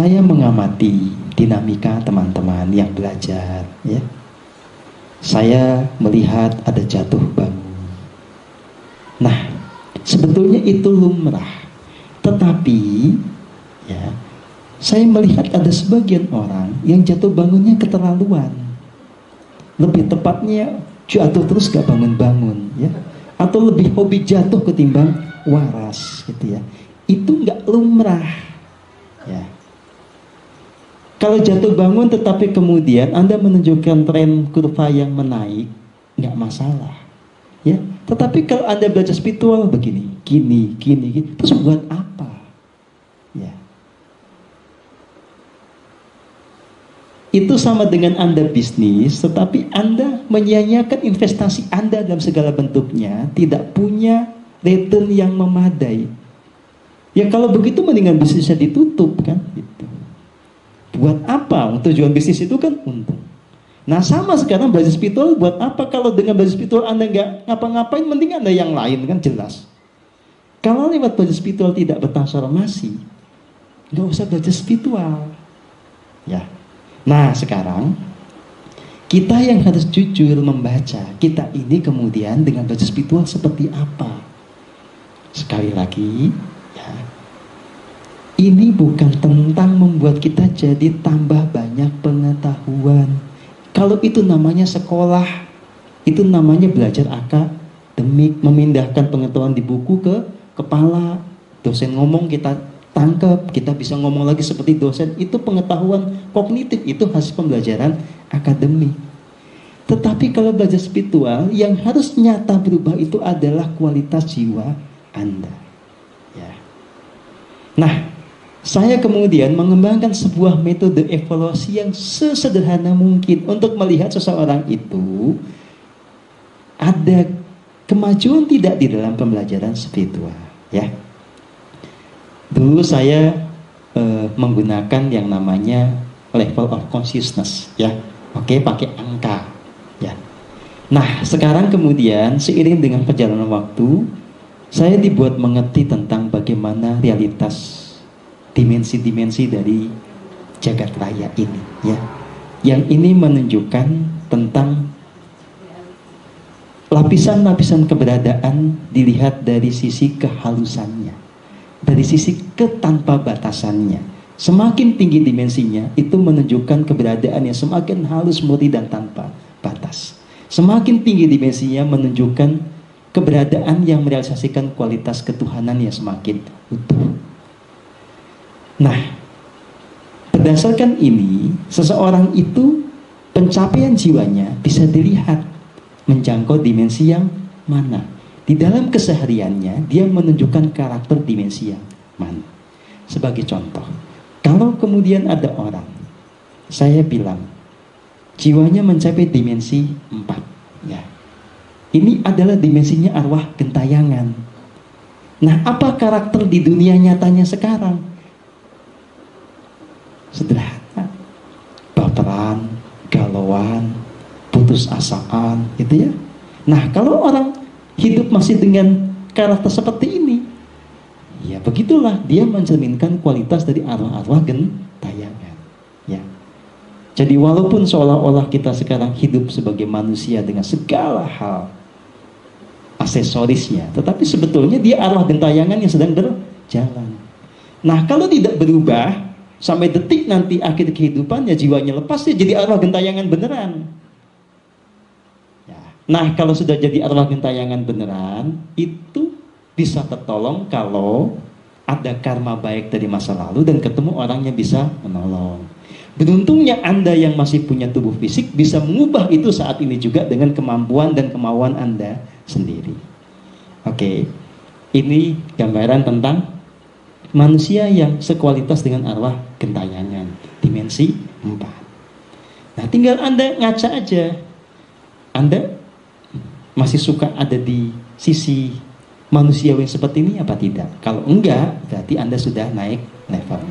Saya mengamati dinamika teman-teman yang belajar, ya. Saya melihat ada jatuh bangun. Nah, sebetulnya itu lumrah. Tetapi, ya, saya melihat ada sebagian orang yang jatuh bangunnya keterlaluan. Lebih tepatnya jatuh terus gak bangun-bangun, ya. Atau lebih hobi jatuh ketimbang waras, gitu ya. Itu gak lumrah, ya. Kalau jatuh bangun tetapi kemudian Anda menunjukkan tren kurva yang menaik, nggak masalah, ya. Tetapi kalau Anda belajar spiritual begini, gini, terus buat apa? Ya. Itu sama dengan Anda bisnis, tetapi Anda menyia-nyiakan investasi Anda dalam segala bentuknya, tidak punya return yang memadai. Ya kalau begitu mendingan bisnisnya ditutup, kan? Gitu. Buat apa? Tujuan bisnis itu kan untung. Nah sama sekarang belajar spiritual buat apa? Kalau dengan belajar spiritual Anda nggak ngapa-ngapain, mending Anda yang lain, kan jelas. Kalau lewat belajar spiritual tidak bertransformasi, nggak usah belajar spiritual, ya. Nah sekarang kita yang harus jujur membaca kita ini kemudian dengan belajar spiritual seperti apa. Sekali lagi, ya, ini bukan tentang membuat kita jadi tambah banyak pengetahuan. Kalau itu namanya sekolah, itu namanya belajar akademik, memindahkan pengetahuan di buku ke kepala. Dosen ngomong kita tangkap, kita bisa ngomong lagi seperti dosen. Itu pengetahuan kognitif, itu hasil pembelajaran akademik. Tetapi kalau belajar spiritual, yang harus nyata berubah itu adalah kualitas jiwa Anda, ya. Nah, saya kemudian mengembangkan sebuah metode evaluasi yang sesederhana mungkin untuk melihat seseorang itu ada kemajuan tidak di dalam pembelajaran spiritual, ya. Dulu saya menggunakan yang namanya level of consciousness, ya. Oke, pakai angka, ya. Nah, sekarang kemudian seiring dengan perjalanan waktu, saya dibuat mengerti tentang bagaimana realitas dimensi-dimensi dari jagat raya ini, ya. Yang ini menunjukkan tentang lapisan-lapisan keberadaan dilihat dari sisi kehalusannya, dari sisi ketanpa batasannya. Semakin tinggi dimensinya, itu menunjukkan keberadaan yang semakin halus, murni, dan tanpa batas. Semakin tinggi dimensinya menunjukkan keberadaan yang merealisasikan kualitas ketuhanan yang semakin utuh. Nah, berdasarkan ini, seseorang itu pencapaian jiwanya bisa dilihat menjangkau dimensi yang mana. Di dalam kesehariannya, dia menunjukkan karakter dimensi yang mana. Sebagai contoh, kalau kemudian ada orang, saya bilang, jiwanya mencapai dimensi 4, ya. Ini adalah dimensinya arwah gentayangan. Nah, apa karakter di dunia nyatanya sekarang? Sederhana, baperan, galauan, putus asaan, gitu ya. Nah, kalau orang hidup masih dengan karakter seperti ini, ya begitulah dia mencerminkan kualitas dari arwah-arwah gentayangan, ya. Jadi walaupun seolah-olah kita sekarang hidup sebagai manusia dengan segala hal aksesorisnya, tetapi sebetulnya dia arwah gentayangan yang sedang berjalan. Nah, kalau tidak berubah sampai detik nanti akhir kehidupannya, jiwanya lepas, dia jadi arwah gentayangan beneran, ya. Nah, kalau sudah jadi arwah gentayangan beneran, itu bisa tertolong kalau ada karma baik dari masa lalu dan ketemu orang yang bisa menolong. Beruntungnya Anda yang masih punya tubuh fisik bisa mengubah itu saat ini juga dengan kemampuan dan kemauan Anda sendiri. Oke, ini gambaran tentang manusia yang sekualitas dengan arwah gentayangan, dimensi 4. Nah, tinggal Anda ngaca aja. Anda masih suka ada di sisi manusiawi seperti ini apa tidak? Kalau enggak, berarti Anda sudah naik level.